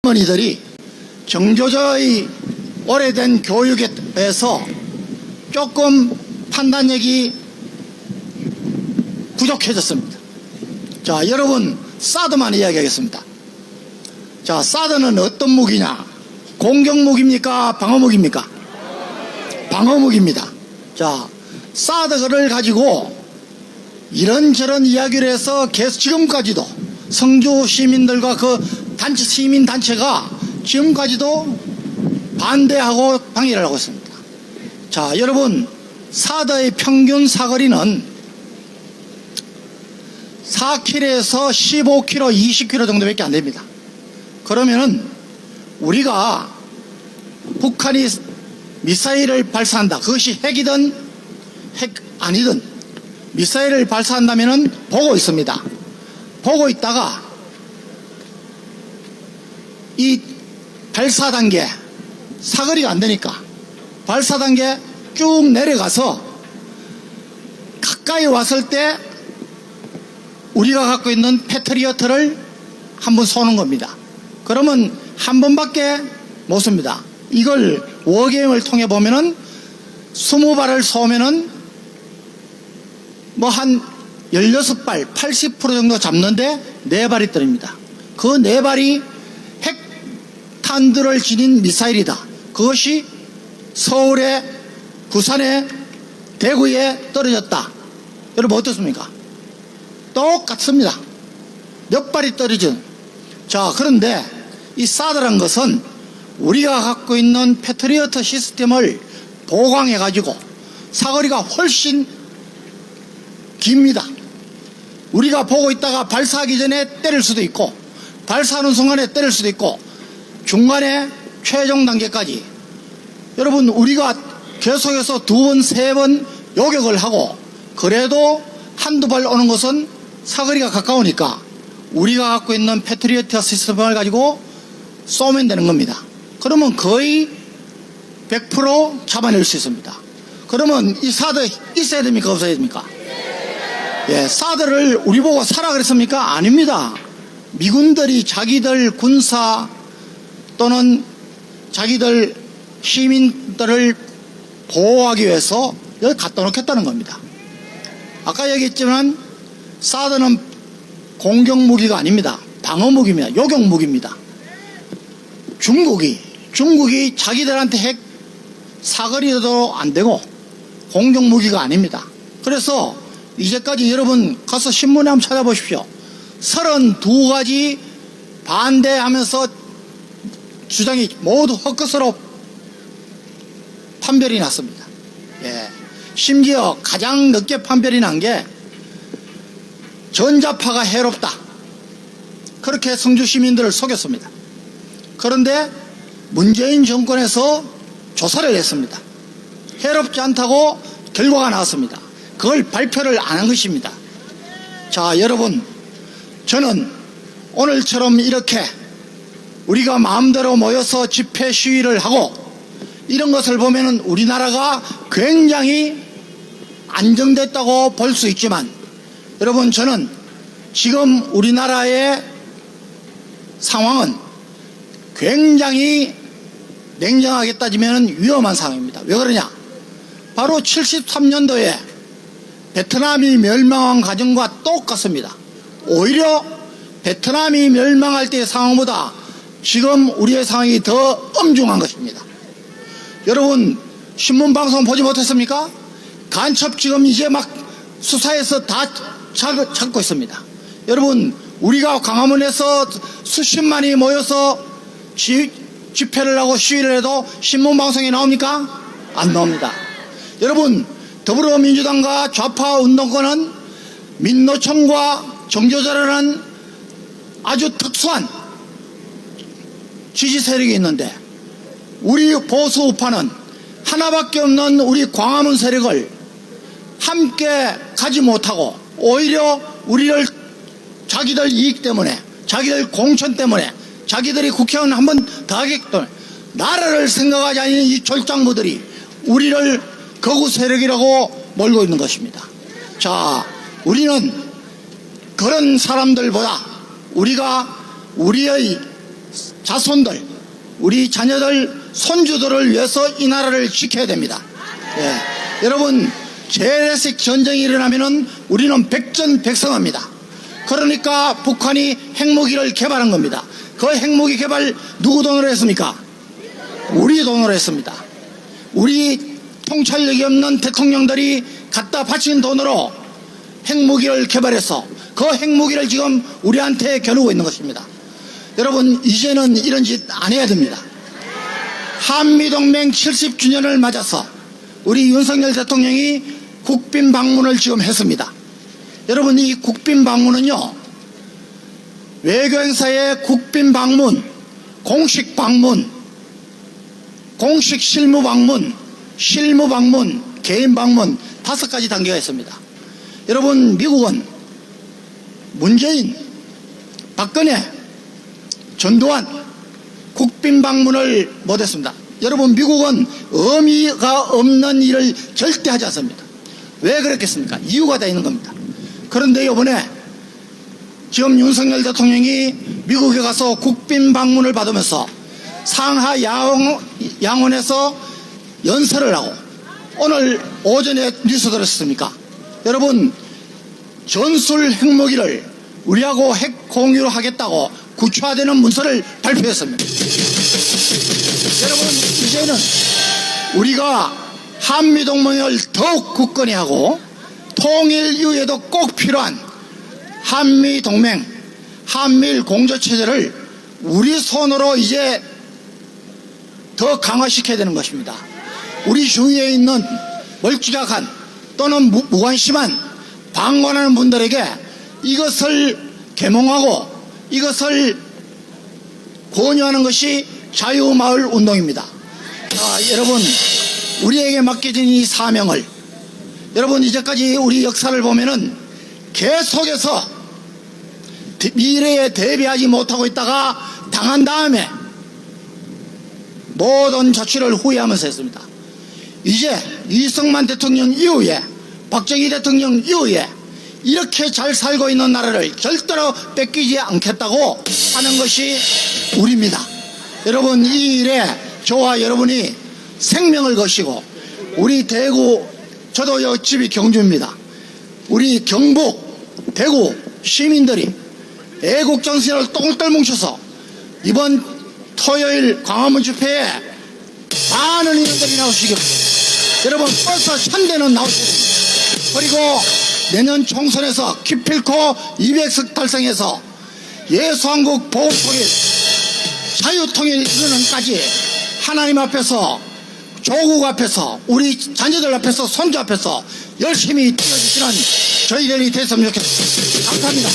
어머니들이 정교조의 오래된 교육에 대해서 조금 판단력이 부족해졌습니다. 자, 여러분, 사드만 이야기하겠습니다. 자, 사드는 어떤 무기냐? 공격무기입니까? 방어무기입니까? 방어무기입니다. 자, 사드를 가지고 이런저런 이야기를 해서 계속 지금까지도 성주 시민들과 그 단체, 시민단체가 지금까지도 반대하고 방해를 하고 있습니다. 자, 여러분, 사드의 평균 사거리는 4km에서 15km, 20km 정도밖에 안 됩니다. 그러면은 우리가 북한이 미사일을 발사한다. 그것이 핵이든 핵 아니든 미사일을 발사한다면은 보고 있습니다. 보고 있다가 이 발사 단계 사거리가 안 되니까 발사 단계 쭉 내려가서 가까이 왔을 때 우리가 갖고 있는 패트리어트를 한번 쏘는 겁니다. 그러면 한 번밖에 못 씁니다. 이걸 워게임을 통해 보면은 20발을 쏘면은 뭐 한 16발, 80% 정도 잡는데 4발이 떨어집니다. 그 4발이 핵탄두를 지닌 미사일이다. 그것이 서울에, 부산에, 대구에 떨어졌다. 여러분 어떻습니까? 똑같습니다. 몇 발이 떨어진. 자, 그런데 이 사드란 것은 우리가 갖고 있는 패트리어트 시스템을 보강해 가지고 사거리가 훨씬 깁니다. 우리가 보고 있다가 발사하기 전에 때릴 수도 있고 발사하는 순간에 때릴 수도 있고 중간에 최종 단계까지. 여러분, 우리가 계속해서 2번, 3번 요격을 하고 그래도 한두 발 오는 것은 사거리가 가까우니까 우리가 갖고 있는 패트리어트 시스템을 가지고 쏘면 되는 겁니다. 그러면 거의 100% 잡아낼 수 있습니다. 그러면 이 사드 있어야 됩니까? 없어야 됩니까? 예, 사드를 우리 보고 사라 그랬습니까? 아닙니다. 미군들이 자기들 군사 또는 자기들 시민들을 보호하기 위해서 여기 갖다 놓겠다는 겁니다. 아까 얘기했지만 사드는 공격무기가 아닙니다. 방어무기입니다. 요격무기입니다. 중국이 자기들한테 핵 사거리도 안 되고 공격무기가 아닙니다. 그래서 이제까지 여러분 가서 신문에 한번 찾아보십시오. 32가지 반대하면서 주장이 모두 헛것으로 판별이 났습니다. 예. 심지어 가장 늦게 판별이 난 게 전자파가 해롭다. 그렇게 성주 시민들을 속였습니다. 그런데 문재인 정권에서 조사를 했습니다. 해롭지 않다고 결과가 나왔습니다. 그걸 발표를 안 한 것입니다. 자, 여러분, 저는 오늘처럼 이렇게 우리가 마음대로 모여서 집회 시위를 하고 이런 것을 보면은 우리나라가 굉장히 안정됐다고 볼 수 있지만 여러분, 저는 지금 우리나라의 상황은 굉장히 냉정하게 따지면 위험한 상황입니다. 왜 그러냐? 바로 73년도에 베트남이 멸망한 과정과 똑같습니다. 오히려 베트남이 멸망할 때의 상황보다 지금 우리의 상황이 더 엄중한 것입니다. 여러분, 신문방송 보지 못했습니까? 간첩 지금 이제 막 수사해서 다 찾고 있습니다. 여러분, 우리가 광화문에서 수십만이 모여서 집회를 하고 시위를 해도 신문방송에 나옵니까? 안 나옵니다. 여러분, 더불어민주당과 좌파 운동권은 민노총과 정교조라는 아주 특수한 지지 세력이 있는데 우리 보수 우파는 하나밖에 없는 우리 광화문 세력을 함께 가지 못하고 오히려 우리를 자기들 이익 때문에 자기들 공천 때문에 자기들이 국회의원 한 번 더 하기 때문에 나라를 생각하지 않는 이 졸장부들이 우리를 거구 세력이라고 몰고 있는 것입니다. 자, 우리는 그런 사람들보다 우리가 우리의 자손들, 우리 자녀들, 손주들을 위해서 이 나라를 지켜야 됩니다. 예. 여러분, 재래식 전쟁이 일어나면은 우리는 백전백승합니다. 그러니까 북한이 핵무기를 개발한 겁니다. 그 핵무기 개발 누구 돈으로 했습니까? 우리 돈으로 했습니다. 우리 통찰력이 없는 대통령들이 갖다 바친 돈으로 핵무기를 개발해서 그 핵무기를 지금 우리한테 겨누고 있는 것입니다. 여러분, 이제는 이런 짓 안 해야 됩니다. 한미동맹 70주년을 맞아서 우리 윤석열 대통령이 국빈 방문을 지금 했습니다. 여러분, 이 국빈 방문은요, 외교행사의 국빈 방문, 공식 방문, 공식 실무 방문, 실무 방문, 개인 방문 5가지 단계가 있습니다. 여러분, 미국은 문재인, 박근혜, 전두환 국빈 방문을 못했습니다. 여러분, 미국은 의미가 없는 일을 절대 하지 않습니다. 왜 그랬겠습니까? 이유가 다 있는 겁니다. 그런데 이번에 지금 윤석열 대통령이 미국에 가서 국빈 방문을 받으면서 상하 양원에서 연설을 하고, 오늘 오전에 뉴스 들었습니까? 여러분, 전술 핵무기를 우리하고 핵 공유를 하겠다고 구체화되는 문서를 발표했습니다. 여러분, 이제는 우리가 한미동맹을 더욱 굳건히 하고 통일 이후에도 꼭 필요한 한미동맹, 한미일 공조체제를 우리 손으로 이제 더 강화시켜야 되는 것입니다. 우리 주위에 있는 멀찌감한 또는 무관심한 방관하는 분들에게 이것을 계몽하고 이것을 권유하는 것이 자유마을 운동입니다. 여러분, 우리에게 맡겨진 이 사명을, 여러분, 이제까지 우리 역사를 보면은 계속해서 미래에 대비하지 못하고 있다가 당한 다음에 모든 자취를 후회하면서 했습니다. 이제 이승만 대통령 이후에, 박정희 대통령 이후에 이렇게 잘 살고 있는 나라를 절대로 뺏기지 않겠다고 하는 것이 우리입니다. 여러분, 이 일에 저와 여러분이 생명을 거시고, 우리 대구, 저도 집이 경주입니다. 우리 경북, 대구 시민들이 애국정신을 똥떨 뭉쳐서 이번 토요일 광화문 집회에 많은 인원들이 나오시기 바랍니다. 여러분, 벌써 1000대는 나오시고, 그리고 내년 총선에서 기필코 200석 달성해서 예수한국 보훈통일, 자유통일 이루는까지 하나님 앞에서, 조국 앞에서, 우리 자녀들 앞에서, 손주 앞에서 열심히 뛰어주시는 저희들이 됐으면 좋겠습니다. 감사합니다.